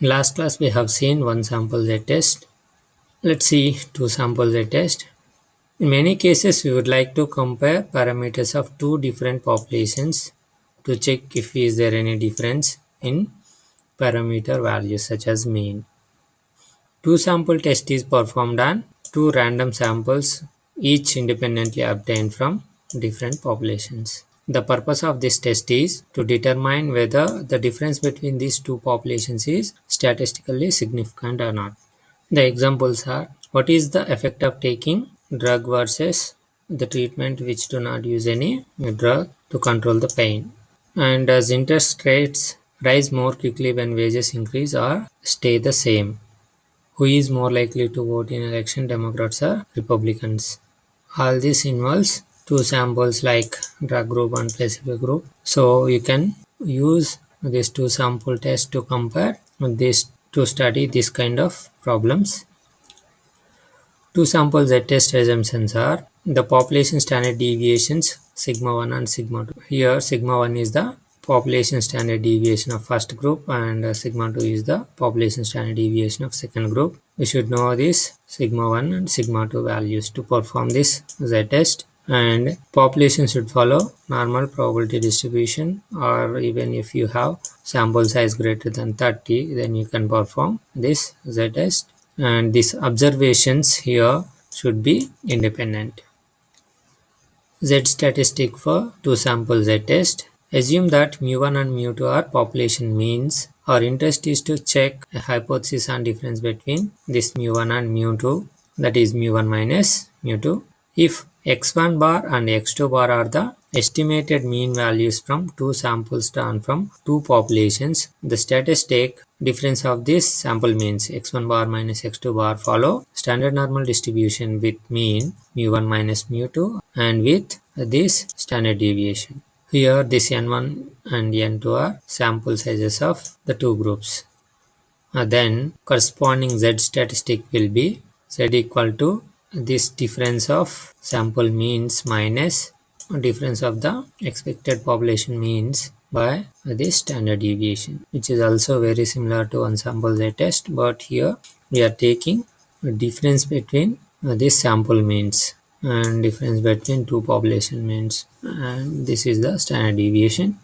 In last class we have seen one sample Z test. Let's see two sample Z test. In many cases we would like to compare parameters of two different populations to check if is there any difference in parameter values such as mean. Two sample test is performed on two random samples each independently obtained from different populations. The purpose of this test is to determine whether the difference between these two populations is statistically significant or not. The examples are: what is the effect of taking drug versus the treatment which do not use any drug to control the pain, and does interest rates rise more quickly when wages increase or stay the same, who is more likely to vote in election, Democrats or Republicans. All this involves two samples like drug group and placebo group. So you can use this two sample test to compare this to study this kind of problems. Two sample Z test assumptions are the population standard deviations sigma 1 and sigma 2. Here sigma 1 is the population standard deviation of first group and sigma 2 is the population standard deviation of second group. We should know this sigma 1 and sigma 2 values to perform this Z test, and population should follow normal probability distribution, or even if you have sample size greater than 30 then you can perform this Z test, and these observations here should be independent. Z statistic for two sample Z test. Assume that mu1 and mu2 are population means. Our interest is to check a hypothesis on difference between this mu1 and mu2, that is mu1 minus mu2. If x1 bar and x2 bar are the estimated mean values from two samples drawn from two populations, the statistic difference of this sample means x1 bar minus x2 bar follow standard normal distribution with mean mu1 minus mu2 and with this standard deviation. Here this n1 and n2 are sample sizes of the two groups. Then corresponding Z statistic will be Z equal to this difference of sample means minus difference of the expected population means by this standard deviation, which is also very similar to one sample Z test, but here we are taking a difference between this sample means and difference between two population means, and this is the standard deviation.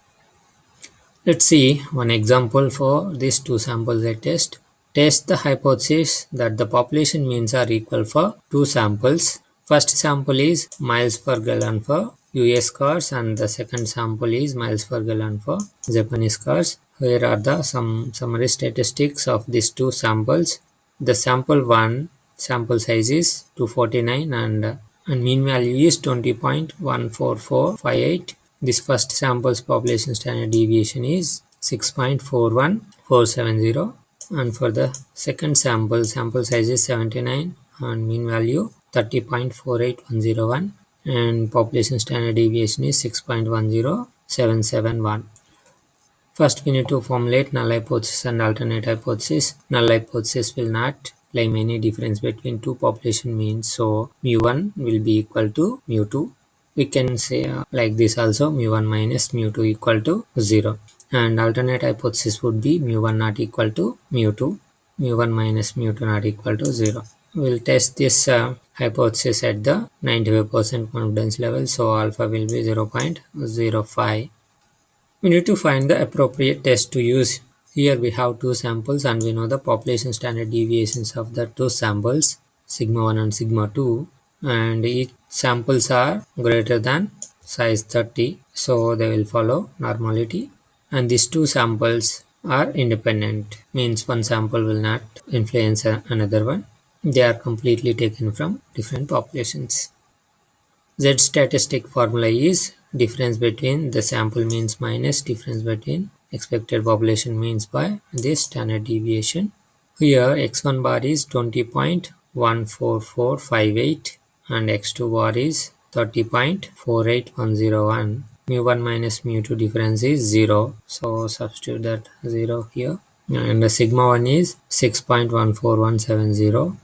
Let's see one example for this two sample Z test. Test the hypothesis that the population means are equal for two samples. First sample is miles per gallon for US cars and the second sample is miles per gallon for Japanese cars. Here are the some summary statistics of these two samples. The sample 1 sample size is 249 and mean value is 20.14458. This first sample's population standard deviation is 6.41470, and for the second sample size is 79 and mean value 30.48101 and population standard deviation is 6.10771. First we need to formulate null hypothesis and alternate hypothesis. Null hypothesis will not claim any difference between two population means, so mu1 will be equal to mu2. We can say like this also, mu1 minus mu2 equal to 0, and alternate hypothesis would be mu1 not equal to mu2, mu1 minus mu2 not equal to 0. We'll test this hypothesis at the 95% confidence level, so alpha will be 0.05. We need to find the appropriate test to use. Here we have two samples and we know the population standard deviations of the two samples, sigma 1 and sigma 2, and each samples are greater than size 30, so they will follow normality, and these two samples are independent, means one sample will not influence another one. They are completely taken from different populations. Z statistic formula is difference between the sample means minus difference between expected population means by this standard deviation. Here x1 bar is 20.14458 and x2 bar is 30.48101. mu1 minus mu2 difference is 0, so substitute that 0 here, and the sigma 1 is 6.14170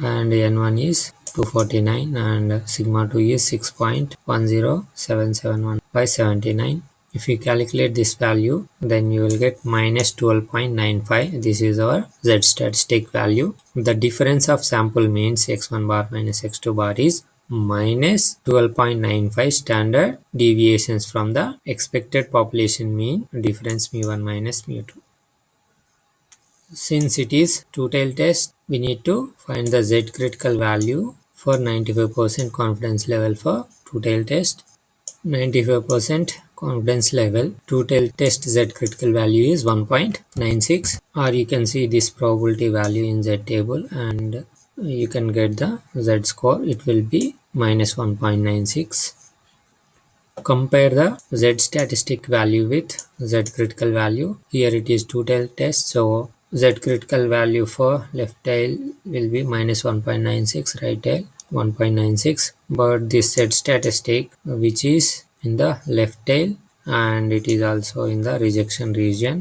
and n1 is 249 and sigma 2 is 6.10771 by 79. If you calculate this value, then you will get minus 12.95. This is our Z statistic value. The difference of sample means x1 bar minus x2 bar is minus 12.95 standard deviations from the expected population mean difference mu1 minus mu2. Since it is two-tailed test, we need to find the Z critical value for 95% confidence level for two-tailed test. 95% confidence level, two-tailed test Z critical value is 1.96, or you can see this probability value in Z table and you can get the Z score. It will be minus 1.96. Compare the Z statistic value with Z critical value. Here it is two-tailed test, so Z critical value for left tail will be minus 1.96, right tail 1.96, but this Z statistic which is in the left tail and it is also in the rejection region,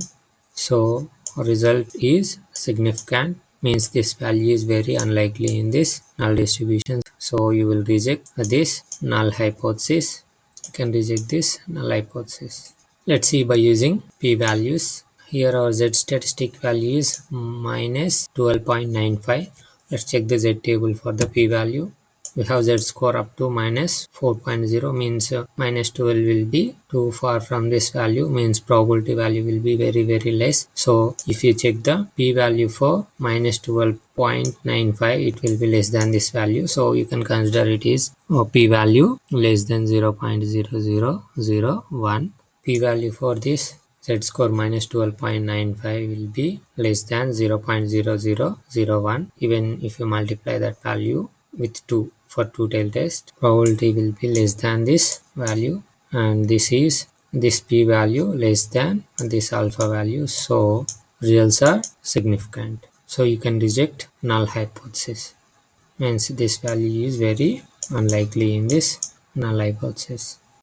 so result is significant, means this value is very unlikely in this null distribution, so you will reject this null hypothesis. You can reject this null hypothesis. Let's see by using p-values. Here our Z statistic value is minus 12.95. Let's check the Z table for the p-value. We have Z score up to minus 4.0, means minus 12 will be too far from this value, means probability value will be very less. So if you check the p-value for minus 12.95, it will be less than this value, so you can consider it is p-value less than 0.0001. p-value for this Z score minus 12.95 will be less than 0.0001. Even if you multiply that value with 2 for two-tailed test, probability will be less than this value, and this is this p-value less than this alpha value, so results are significant. So you can reject null hypothesis, means this value is very unlikely in this null hypothesis.